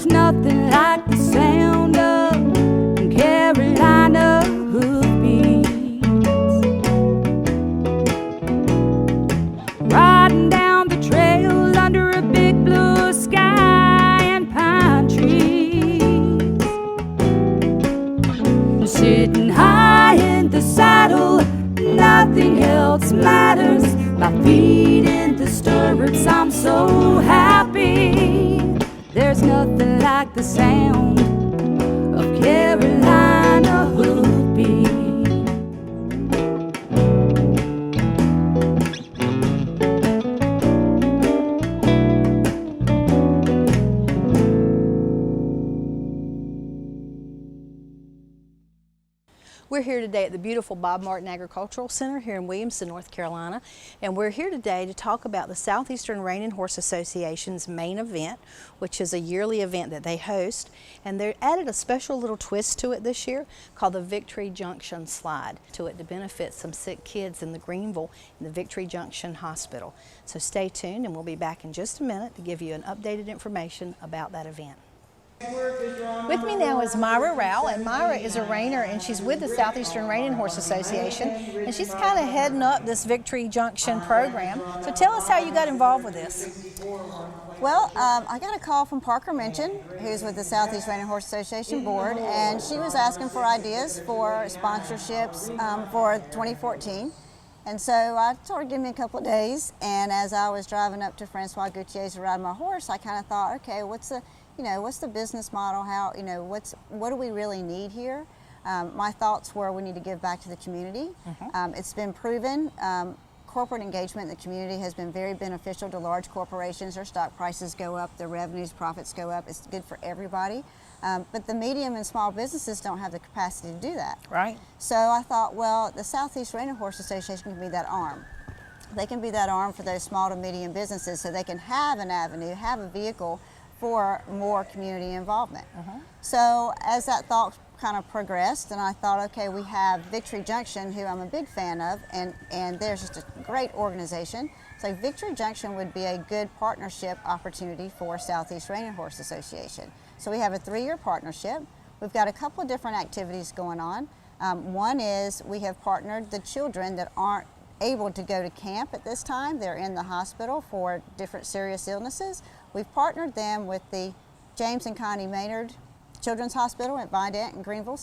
nothing like the sound of Carolina hoofbeats. Riding down the trail under a big blue sky and pine trees. Sitting high in the saddle, nothing else matters. My feet in the stirrups, I'm so happy. There's nothing like the sound of Carolina hoofbeats. We're here today at the beautiful Bob Martin Agricultural Center here in Williamson, North Carolina, and we're here today to talk about the Southeastern Reining Horse Association's main event, which is a yearly event that they host, and they added a special little twist to it this year called the Victory Junction Slide to it to benefit some sick kids in the Greenville in the Victory Junction Hospital. So stay tuned, and we'll be back in just a minute to give you an updated information about that event. With me now is Myra Rao, and Myra is a reiner, and she's with the Southeastern Reining Horse Association, and she's kind of heading up this Victory Junction program. So tell us how you got involved with this. Well, I got a call from Parker Minchin, who's with the Southeast Reining Horse Association board, and she was asking for ideas for sponsorships for 2014. And so I told her to give me a couple of days, and as I was driving up to Francois Gautier's to ride my horse, I kind of thought, okay, what's the business model? How, what do we really need here? My thoughts were we need to give back to the community. It's been proven corporate engagement in the community has been very beneficial to large corporations. Their stock prices go up, their revenues, profits go up. It's good for everybody. But the medium and small businesses don't have the capacity to do that. Right. So I thought, well, the Southeast Reining Horse Association can be that arm. They can be that arm for those small to medium businesses so they can have an avenue, have a vehicle for more community involvement. So as that thought kind of progressed, and I thought, okay, we have Victory Junction, who I'm a big fan of, and there's just a great organization. So Victory Junction would be a good partnership opportunity for Southeast Reining Horse Association. So we have a 3-year partnership. We've got a couple of different activities going on. One is we have partnered the children that aren't able to go to camp at this time. They're in the hospital for different serious illnesses. We've partnered them with the James and Connie Maynard Children's Hospital at Vidant in Greenville,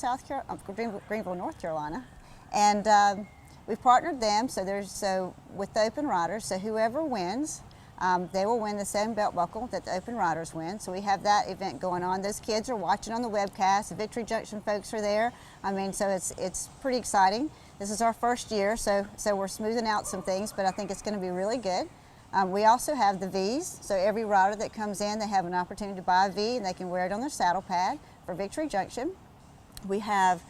Greenville, North Carolina. And we've partnered them with the Open Riders, so whoever wins, they will win the same belt buckle that the Open Riders win. So we have that event going on. Those kids are watching on the webcast. The Victory Junction folks are there. I mean, so it's pretty exciting. This is our first year, so we're smoothing out some things, but I think it's going to be really good. We also have the V's, so every rider that comes in, they have an opportunity to buy a V and they can wear it on their saddle pad for Victory Junction. We have,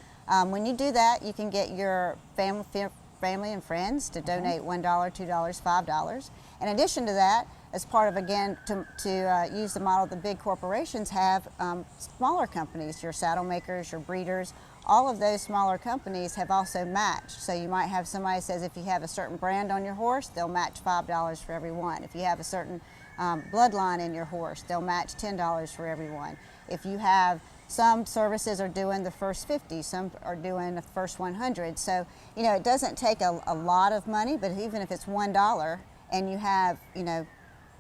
when you do that, you can get your family and friends to donate $1, $2, $5. In addition to that, as part of, again, to use the model the big corporations have, smaller companies, your saddle makers, your breeders, all of those smaller companies have also matched. So you might have somebody says if you have a certain brand on your horse, they'll match $5 for every one. If you have a certain bloodline in your horse, they'll match $10 for every one. If you have, some services are doing the first 50, some are doing the first 100. So, it doesn't take a lot of money, but even if it's $1 and you have,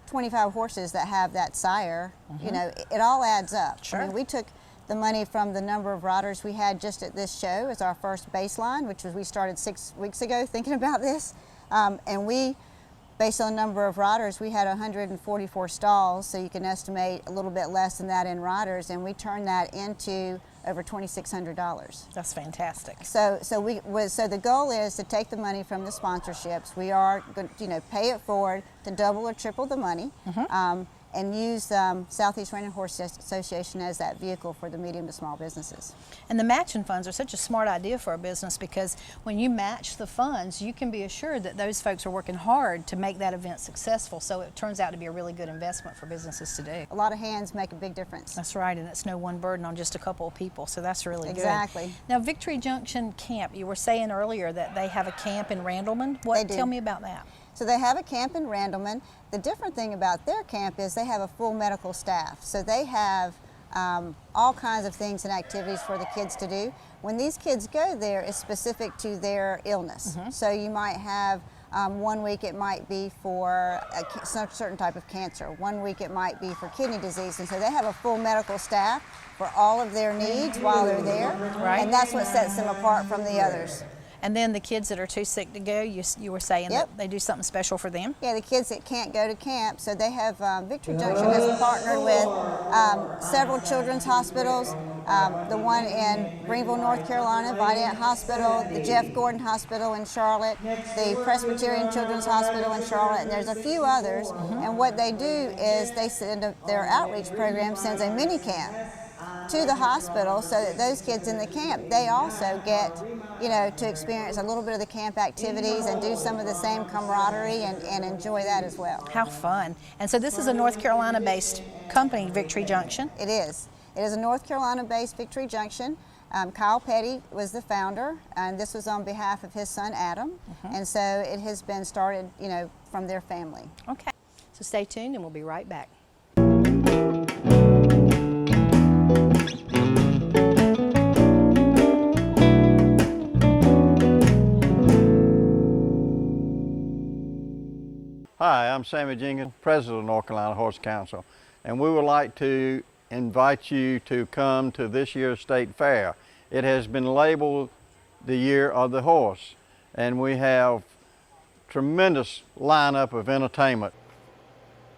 25 horses that have that sire, it all adds up. Sure. I mean, we took the money from the number of riders we had just at this show as our first baseline, which was we started 6 weeks ago thinking about this. And we, based on the number of riders, we had 144 stalls, so you can estimate a little bit less than that in riders, and we turned that into over $2,600. That's fantastic. So the goal is to take the money from the sponsorships. We are going to pay it forward to double or triple the money. And use Southeast Reining Horse Association as that vehicle for the medium to small businesses. And the matching funds are such a smart idea for a business, because when you match the funds, you can be assured that those folks are working hard to make that event successful. So it turns out to be a really good investment for businesses to do. A lot of hands make a big difference. That's right, and it's no one burden on just a couple of people, so that's really good. Exactly. Now, Victory Junction Camp, you were saying earlier that they have a camp in Randleman. They do. Tell me about that. So they have a camp in Randleman. The different thing about their camp is they have a full medical staff. So they have all kinds of things and activities for the kids to do. When these kids go there, it's specific to their illness. So you might have 1 week it might be for some certain type of cancer. 1 week it might be for kidney disease. And so they have a full medical staff for all of their needs while they're there. Right. And that's what sets them apart from the others. And then the kids that are too sick to go, you were saying Yep. that they do something special for them? Yeah, the kids that can't go to camp, so they have, Victory Junction has partnered with several children's hospitals, the one in Greenville, North Carolina, Vidant Hospital, the Jeff Gordon Hospital in Charlotte, the Presbyterian Children's Hospital in Charlotte, and there's a few others. And what they do is they send their outreach program sends a mini camp to the hospital so that those kids in the camp, they also get, to experience a little bit of the camp activities and do some of the same camaraderie and enjoy that as well. How fun. And so this is a North Carolina-based company, Victory Junction. It is. It is a North Carolina-based Victory Junction. Kyle Petty was the founder, and this was on behalf of his son Adam. And so it has been started, from their family. Okay. So stay tuned and we'll be right back. Hi, I'm Sammy Jenkins, President of North Carolina Horse Council, and we would like to invite you to come to this year's State Fair. It has been labeled the Year of the Horse, and we have tremendous lineup of entertainment.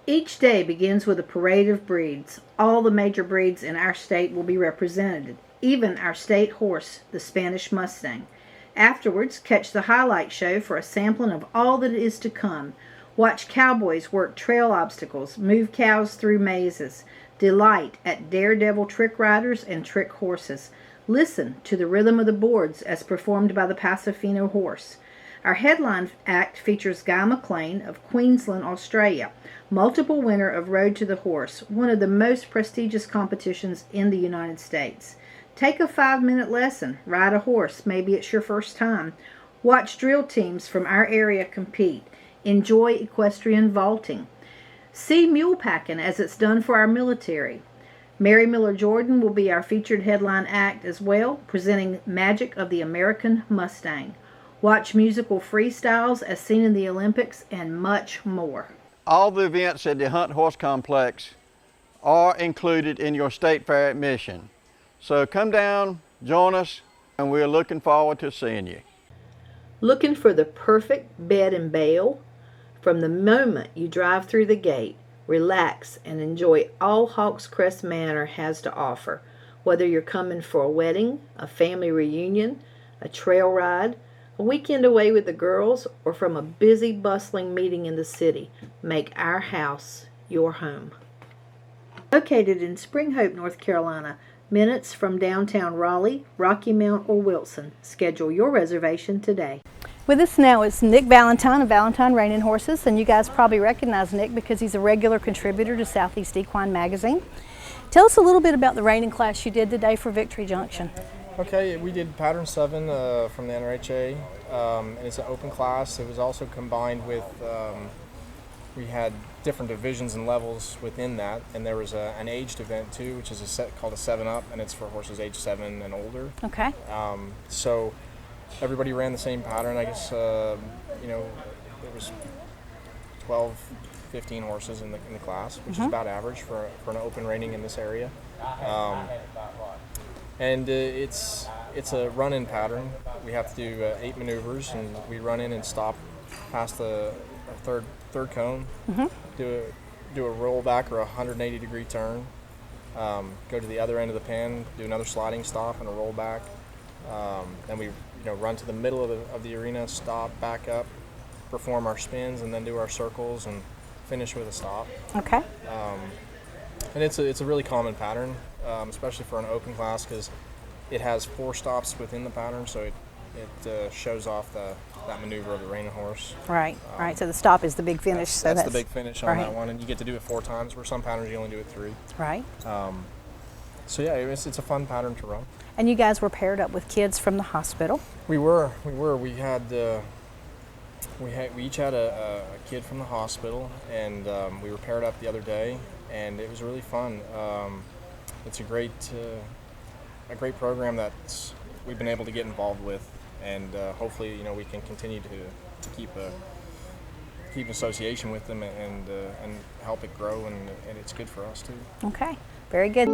Each day begins with a parade of breeds. All the major breeds in our state will be represented, even our state horse, the Spanish Mustang. Afterwards, catch the highlight show for a sampling of all that is to come. Watch cowboys work trail obstacles, move cows through mazes. Delight at daredevil trick riders and trick horses. Listen to the rhythm of the boards as performed by the Pasofino horse. Our headline act features Guy McLean of Queensland, Australia, multiple winner of Road to the Horse, one of the most prestigious competitions in the United States. Take a 5-minute lesson, ride a horse, maybe it's your first time. Watch drill teams from our area compete. Enjoy equestrian vaulting. See mule packing as it's done for our military. Mary Miller Jordan will be our featured headline act as well, presenting Magic of the American Mustang. Watch musical freestyles as seen in the Olympics and much more. All the events at the Hunt Horse Complex are included in your State Fair admission. So come down, join us, and we're looking forward to seeing you. Looking for the perfect bed and bail? From the moment you drive through the gate, relax and enjoy all Hawks Crest Manor has to offer. Whether you're coming for a wedding, a family reunion, a trail ride, a weekend away with the girls, or from a busy, bustling meeting in the city, make our house your home. Located in Spring Hope, North Carolina, minutes from downtown Raleigh, Rocky Mount, or Wilson. Schedule your reservation today. With us now is Nick Valentine of Valentine Reining Horses, and you guys probably recognize Nick because he's a regular contributor to Southeast Equine Magazine. Tell us a little bit about the reining class you did today for Victory Junction. Okay, we did Pattern 7 from the NRHA, and it's an open class. It was also combined with, we had different divisions and levels within that, and there was an aged event too, which is a set called a 7-Up, and it's for horses age 7 and older. Okay. So everybody ran the same pattern. I guess, there was 12, 15 horses in the class, which is about average for an open reining in this area. And it's a run-in pattern. We have to do 8 maneuvers, and we run in and stop past the third cone, do a roll back or a 180-degree turn, go to the other end of the pen, do another sliding stop and a roll back. Then we run to the middle of the arena, stop, back up, perform our spins, and then do our circles and finish with a stop. Okay. And it's a really common pattern, especially for an open class, because it has 4 stops within the pattern, so it shows off that maneuver of the reining horse. Right, right. So the stop is the big finish. That's the big finish on right. that one, and you get to do it 4 times, where some patterns you only do it 3. Right. So yeah, it's a fun pattern to run. And you guys were paired up with kids from the hospital. We were. We each had a kid from the hospital, and we were paired up the other day, and it was really fun. it's a great program that we've been able to get involved with, and hopefully we can continue to keep an association with them and help it grow, and it's good for us too. Okay, very good.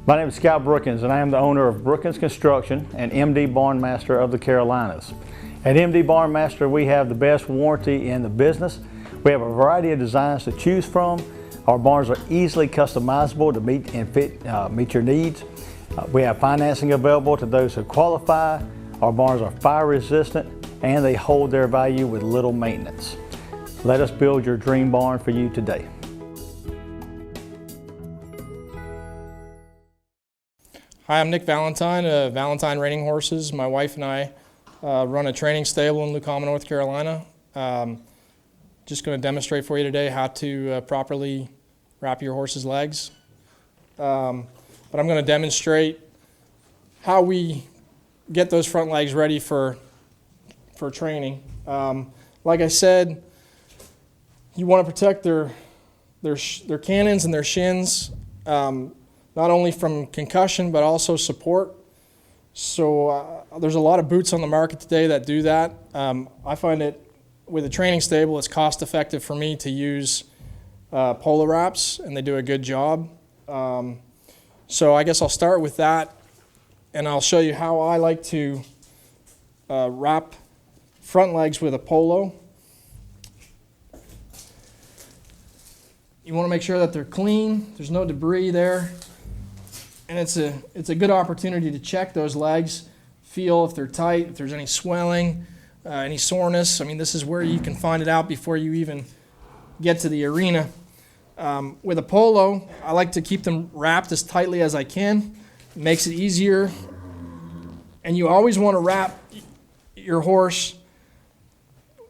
My name is Scott Brookins, and I am the owner of Brookins Construction and MD Barnmaster of the Carolinas. At MD Barnmaster, we have the best warranty in the business. We have a variety of designs to choose from. Our barns are easily customizable to meet your needs. We have financing available to those who qualify. Our barns are fire resistant, and they hold their value with little maintenance. Let us build your dream barn for you today. Hi, I'm Nick Valentine of Valentine Reining Horses. My wife and I run a training stable in Lucama, North Carolina. Just going to demonstrate for you today how to properly wrap your horse's legs. But I'm going to demonstrate how we get those front legs ready for training. Like I said, you want to protect their cannons and their shins. Not only from concussion, but also support. So there's a lot of boots on the market today that do that. I find it, with a training stable, it's cost effective for me to use Polo wraps, and they do a good job. So I guess I'll start with that, and I'll show you how I like to wrap front legs with a Polo. You want to make sure that they're clean, there's no debris there. And it's a good opportunity to check those legs, feel if they're tight, if there's any swelling, any soreness. I mean, this is where you can find it out before you even get to the arena. With a Polo, I like to keep them wrapped as tightly as I can. It makes it easier. And you always want to wrap your horse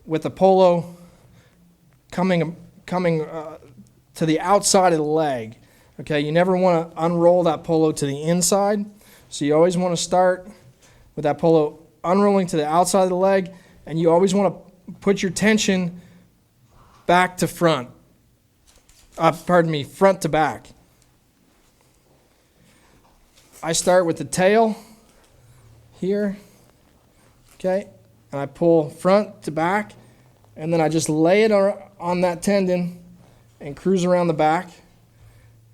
with a Polo coming to the outside of the leg. Okay, you never want to unroll that Polo to the inside, so you always want to start with that Polo unrolling to the outside of the leg, and you always want to put your tension back to front. Front to back. I start with the tail here, okay, and I pull front to back, and then I just lay it on that tendon and cruise around the back.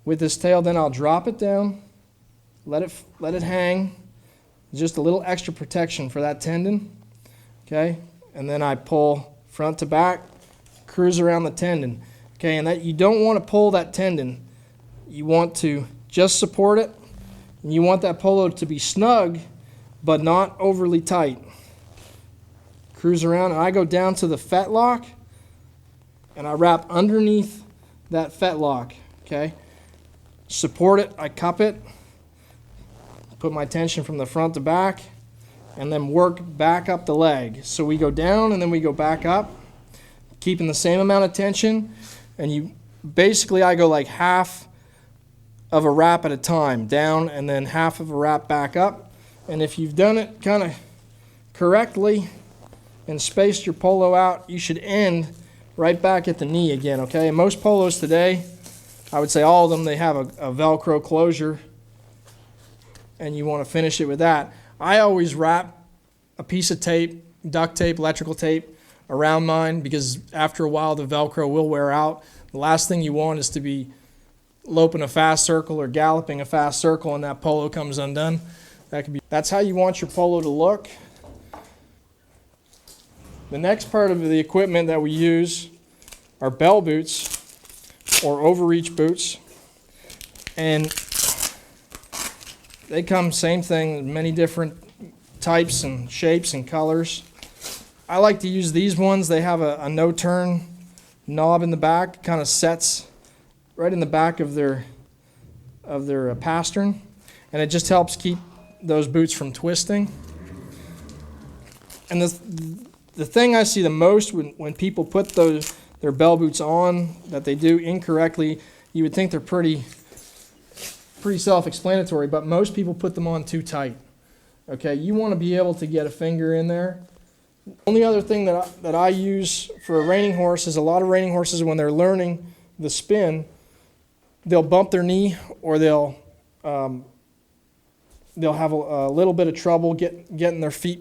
With this tail, then I'll drop it down, let it hang, just a little extra protection for that tendon, okay? And then I pull front to back, cruise around the tendon, okay? And that you don't want to pull that tendon. You want to just support it, and you want that Polo to be snug, but not overly tight. Cruise around, and I go down to the fetlock, and I wrap underneath that fetlock, okay? Support it, I cup it, put my tension from the front to back, and then work back up the leg. So we go down and then we go back up, keeping the same amount of tension, and I go like half of a wrap at a time, down and then half of a wrap back up. And if you've done it kind of correctly and spaced your Polo out, you should end right back at the knee again, okay? And most Polos today, I would say all of them, they have a Velcro closure, and you want to finish it with that. I always wrap a piece of tape, duct tape, electrical tape, around mine, because after a while the Velcro will wear out. The last thing you want is to be loping a fast circle or galloping a fast circle and that Polo comes undone. That's how you want your Polo to look. The next part of the equipment that we use are bell boots, or overreach boots, and they come same thing, many different types and shapes and colors. I like to use these ones. They have a no-turn knob in the back, kind of sets right in the back of their pastern, and it just helps keep those boots from twisting. And the the thing I see the most when people put their bell boots on that they do incorrectly, you would think they're pretty self-explanatory, but most people put them on too tight. Okay, you want to be able to get a finger in there. Only other thing that I use for a reining horse is a lot of reining horses, when they're learning the spin, they'll bump their knee, or they'll have a little bit of trouble getting their feet,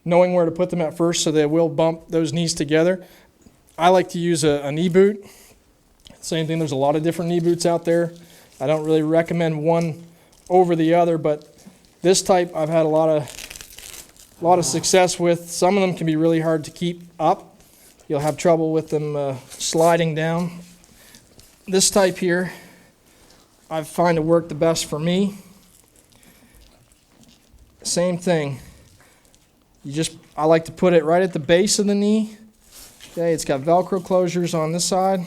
knowing where to put them at first, so they will bump those knees together. I like to use a knee boot. Same thing, there's a lot of different knee boots out there. I don't really recommend one over the other, but this type I've had a lot of success with. Some of them can be really hard to keep up. You'll have trouble with them sliding down. This type here, I find to work the best for me. Same thing. I like to put it right at the base of the knee. Okay, it's got Velcro closures on this side.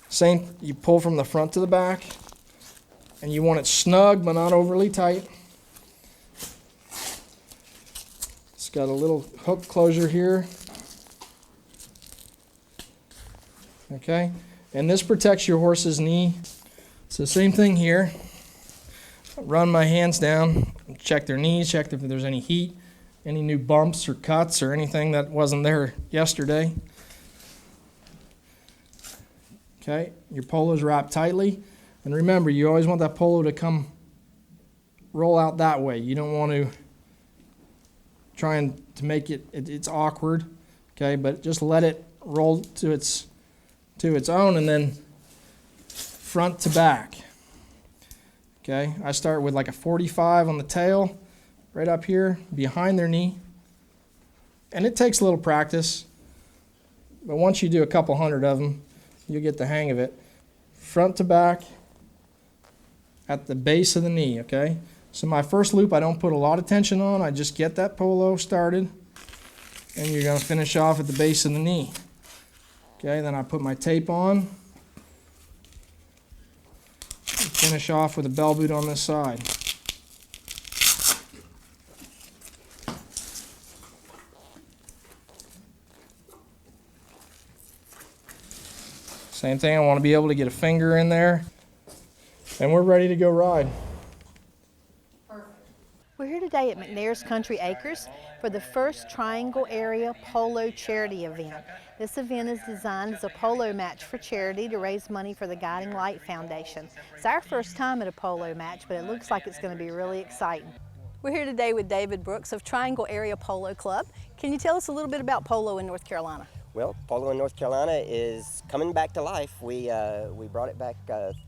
Same, you pull from the front to the back, and you want it snug but not overly tight. It's got a little hook closure here. Okay, and this protects your horse's knee. So same thing here. Run my hands down, check their knees, check if there's any heat, any new bumps or cuts or anything that wasn't there yesterday. Okay, your polo's wrapped tightly. And remember, you always want that polo to roll out that way. You don't want to try to make it's awkward. Okay, but just let it roll to its own, and then front to back. Okay, I start with like a 45 on the tail, right up here, behind their knee. And it takes a little practice, but once you do a couple hundred of them, you'll get the hang of it. Front to back at the base of the knee, okay? So my first loop, I don't put a lot of tension on. I just get that polo started, and you're going to finish off at the base of the knee. Okay, then I put my tape on. Finish off with a bell boot on this side. Same thing, I want to be able to get a finger in there, and we're ready to go ride. We're here today at McNair's Country Acres for the first Triangle Area Polo Charity event. This event is designed as a polo match for charity to raise money for the Guiding Light Foundation. It's our first time at a polo match, but it looks like it's going to be really exciting. We're here today with David Brooks of Triangle Area Polo Club. Can you tell us a little bit about polo in North Carolina? Well, polo in North Carolina is coming back to life. We brought it back.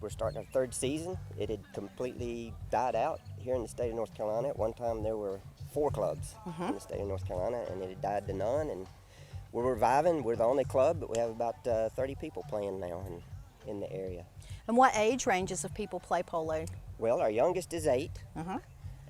We're starting our third season. It had completely died out here in the state of North Carolina. At one time, there were 4 clubs in the state of North Carolina, and it had died to none. And we're reviving. We're the only club, but we have about 30 people playing now in the area. And what age ranges of people play polo? Well, our youngest is 8.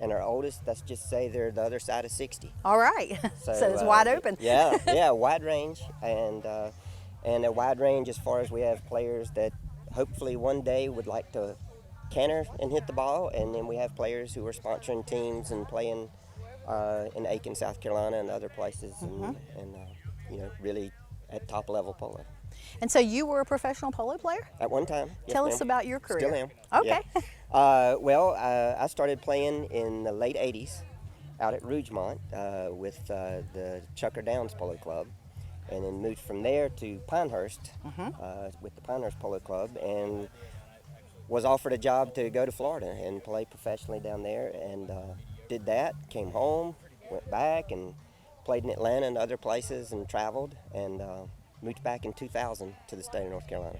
And our oldest, let's just say they're the other side of 60. All right, so it's wide open. Yeah, wide range, and a wide range as far as we have players that hopefully one day would like to canter and hit the ball, and then we have players who are sponsoring teams and playing in Aiken, South Carolina, and other places, and really at top level polo. And so you were a professional polo player? At one time. Yes, Tell us about your career. Still am. Okay. Yeah. I started playing in the late 80s out at Rougemont with the Chucker Downs Polo Club, and then moved from there to Pinehurst with the Pinehurst Polo Club, and was offered a job to go to Florida and play professionally down there, and did that, came home, went back and played in Atlanta and other places and traveled, and moved back in 2000 to the state of North Carolina.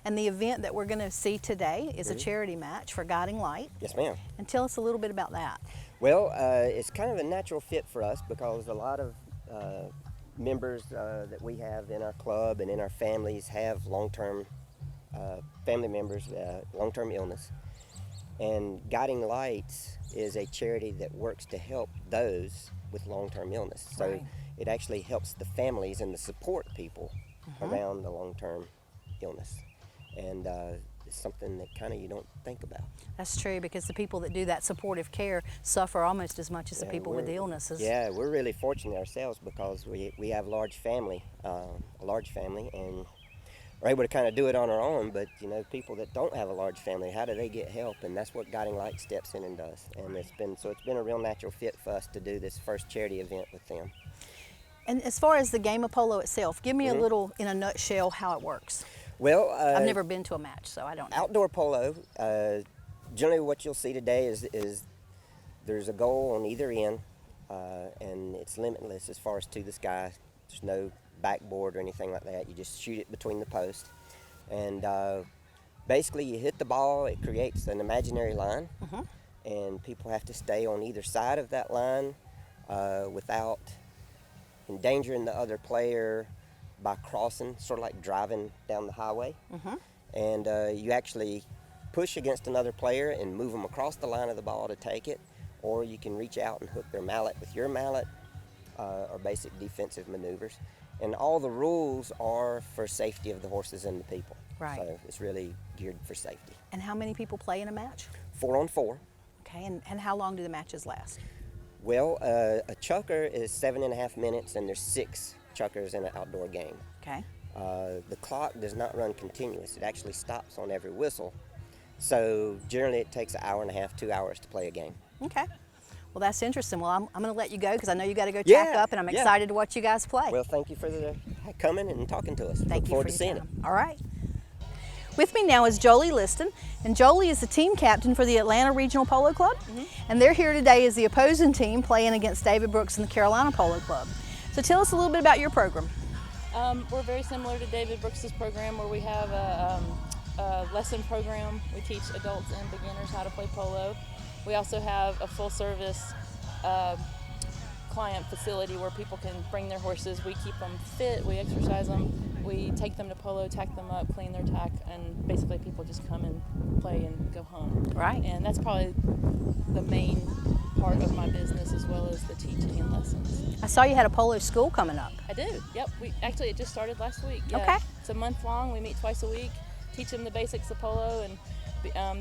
And the event that we're going to see today is a charity match for Guiding Light. Yes, ma'am. And tell us a little bit about that. Well, it's kind of a natural fit for us because a lot of members that we have in our club and in our families have long-term family members, long-term illness. And Guiding Lights is a charity that works to help those with long-term illness. So it actually helps the families and the support people around the long-term illness. And it's something that kind of you don't think about. That's true, because the people that do that supportive care suffer almost as much as the people with the illnesses. Yeah, we're really fortunate ourselves because we have a large family, and we're able to kind of do it on our own. But you know, people that don't have a large family, how do they get help? And that's what Guiding Light steps in and does. And it's been a real natural fit for us to do this first charity event with them. And as far as the game of polo itself, give me a little, in a nutshell, how it works. Well, I've never been to a match, so I don't know. Outdoor polo, generally what you'll see today is there's a goal on either end, and it's limitless as far as to the sky. There's no backboard or anything like that. You just shoot it between the posts. And basically you hit the ball, it creates an imaginary line, and people have to stay on either side of that line without endangering the other player by crossing, sort of like driving down the highway. And you actually push against another player and move them across the line of the ball to take it, or you can reach out and hook their mallet with your mallet, or basic defensive maneuvers. And all the rules are for safety of the horses and the people. Right. So it's really geared for safety. And how many people play in a match? 4 on 4. Okay, and how long do the matches last? Well, a chucker is 7.5 minutes, and there's 6 chuckers in an outdoor game. Okay. The clock does not run continuous. It actually stops on every whistle. So generally it takes 1.5 hours, 2 hours to play a game. Okay. Well, that's interesting. Well, I'm going to let you go because I know you got to go tack up, and I'm excited to watch you guys play. Well, thank you for coming and talking to us. Thank Look you forward for to seeing it. All right. With me now is Jolie Liston, and Jolie is the team captain for the Atlanta Regional Polo Club, and they're here today as the opposing team playing against David Brooks and the Carolina Polo Club. So tell us a little bit about your program. We're very similar to David Brooks's program, where we have a lesson program. We teach adults and beginners how to play polo. We also have a full-service client facility where people can bring their horses. We keep them fit, we exercise them, we take them to polo, tack them up, clean their tack, and basically people just come and play and go home. Right. And that's probably the main part of my business, as well as the teaching and lessons. I saw you had a polo school coming up. I do, yep. It just started last week. Yeah. Okay. It's a month long. We meet twice a week, teach them the basics of polo, and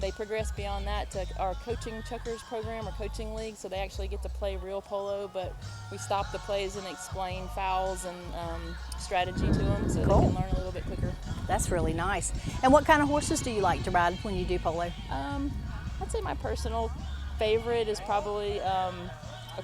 they progress beyond that to our coaching chuckers program or coaching league, so they actually get to play real polo, but we stop the plays and explain fouls and strategy to them so they can learn a little bit quicker. That's really nice. And what kind of horses do you like to ride when you do polo? I'd say my personal favorite is probably a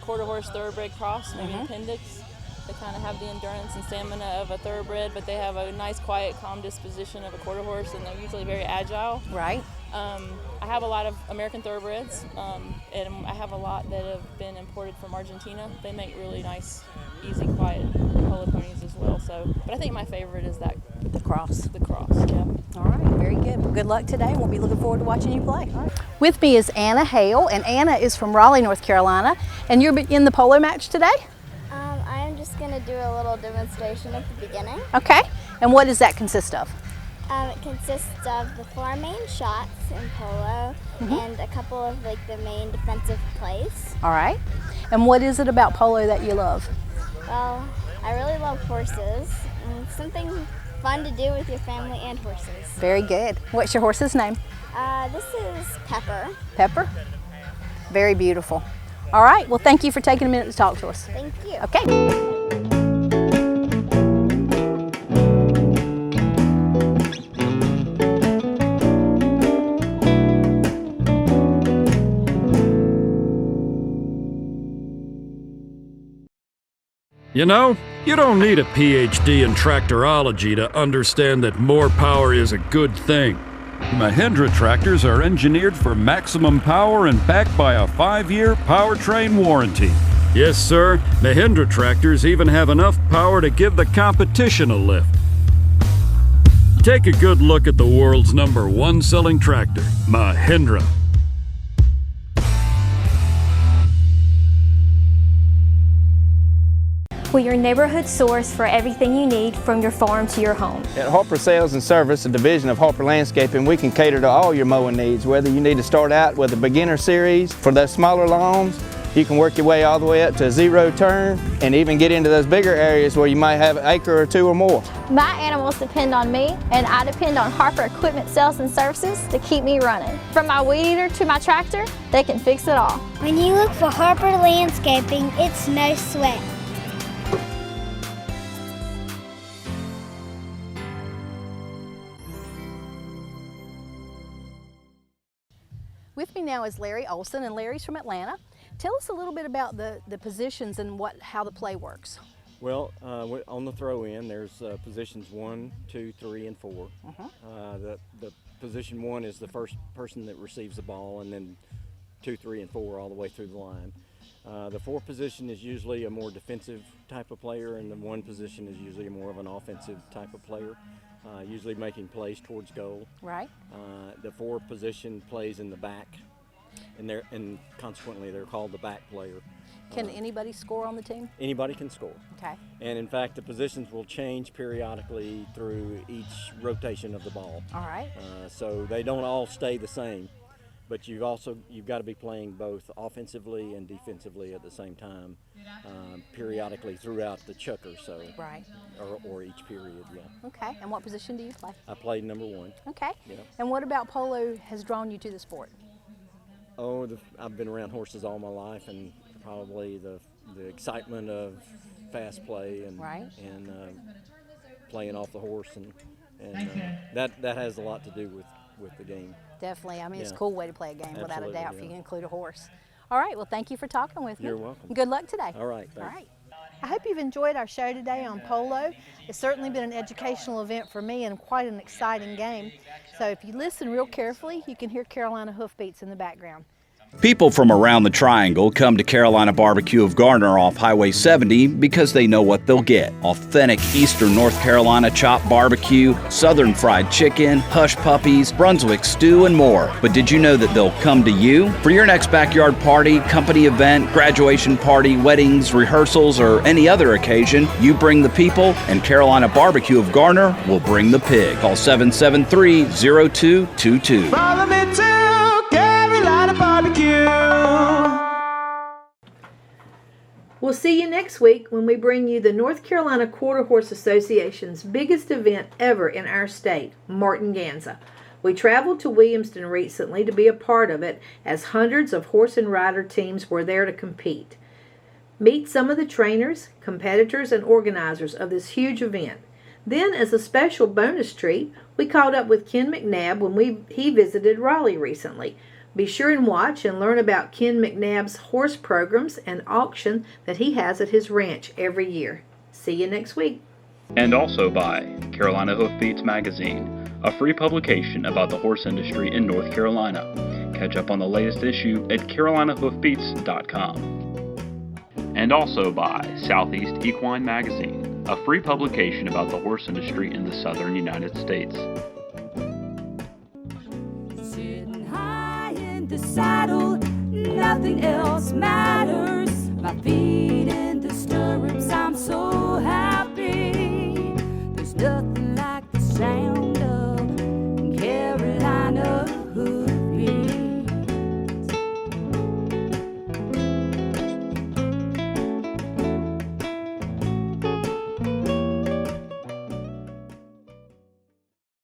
quarter horse thoroughbred cross, maybe appendix. They kind of have the endurance and stamina of a thoroughbred, but they have a nice, quiet, calm disposition of a quarter horse, and they're usually very agile. Right. I have a lot of American thoroughbreds, and I have a lot that have been imported from Argentina. They make really nice, easy, quiet polo ponies as well. But I think my favorite is the cross. The cross, yeah. All right, very good. Well, good luck today, and we'll be looking forward to watching you play. Right. With me is Anna Hale, and Anna is from Raleigh, North Carolina, and you're in the polo match today? I'm just going to do a little demonstration at the beginning. Okay, and what does that consist of? It consists of the 4 main shots in polo and a couple of the main defensive plays. All right, and what is it about polo that you love? Well, I really love horses, and something fun to do with your family and horses. Very good. What's your horse's name? This is Pepper. Pepper? Very beautiful. All right, well, thank you for taking a minute to talk to us. Thank you. Okay. You know, you don't need a PhD in tractorology to understand that more power is a good thing. Mahindra tractors are engineered for maximum power and backed by a 5-year powertrain warranty. Yes, sir, Mahindra tractors even have enough power to give the competition a lift. Take a good look at the world's #1 selling tractor, Mahindra. We're your neighborhood source for everything you need from your farm to your home. At Harper Sales and Service, a division of Harper Landscaping, we can cater to all your mowing needs, whether you need to start out with a beginner series for those smaller lawns You can work your way all the way up to a 0 turn and even get into those bigger areas where you might have an acre or 2 or more. My animals depend on me, and I depend on Harper Equipment Sales and Services to keep me running. From my weed eater to my tractor, they can fix it all. When you look for Harper Landscaping, it's no sweat. With me now is Larry Olson, and Larry's from Atlanta. Tell us a little bit about the positions and how the play works. Well, on the throw-in, there's positions 1, 2, 3, and 4. The position 1 is the first person that receives the ball, and then 2, 3, and 4 all the way through the line. The 4 position is usually a more defensive type of player, and the 1 position is usually more of an offensive type of player, usually making plays towards goal. Right. The 4 position plays in the back, and consequently they're called the back player. Can anybody score on the team? Anybody can score. Okay. And in fact, the positions will change periodically through each rotation of the ball. All right. So they don't all stay the same, but you've got to be playing both offensively and defensively at the same time, periodically throughout the chukker. So right. Or each period. Yeah. Okay. And what position do you play? I played number 1. Okay. Yeah. And what about polo has drawn you to the sport? Oh, I've been around horses all my life, and probably the excitement of fast play and right. and playing off the horse, and that has a lot to do with the game. Definitely. I mean, it's a Yeah. cool way to play a game, without a Absolutely, doubt, yeah. if you can include a horse. All right. Well, thank you for talking with me. You're welcome. Good luck today. All right. All Thanks. right. I hope you've enjoyed our show today on polo. It's certainly been an educational event for me and quite an exciting game. So if you listen real carefully, you can hear Carolina hoofbeats in the background. People from around the Triangle come to Carolina Barbecue of Garner off Highway 70 because they know what they'll get. Authentic Eastern North Carolina chopped barbecue, Southern fried chicken, hush puppies, Brunswick stew, and more. But did you know that they'll come to you? For your next backyard party, company event, graduation party, weddings, rehearsals, or any other occasion, you bring the people, and Carolina Barbecue of Garner will bring the pig. Call 773-0222. Follow me to Carolina Barbecue. We'll see you next week when we bring you the North Carolina Quarter Horse Association's biggest event ever in our state, Martin-Ganza. We traveled to Williamston recently to be a part of it, as hundreds of horse and rider teams were there to compete. Meet some of the trainers, competitors, and organizers of this huge event. Then, as a special bonus treat, we caught up with Ken McNabb when he visited Raleigh recently. Be sure and watch and learn about Ken McNabb's horse programs and auction that he has at his ranch every year. See you next week. And also by Carolina Hoofbeats Magazine, a free publication about the horse industry in North Carolina. Catch up on the latest issue at carolinahoofbeats.com. And also by Southeast Equine Magazine, a free publication about the horse industry in the southern United States. The saddle, nothing else matters. My feet in the stirrups, I'm so happy. There's nothing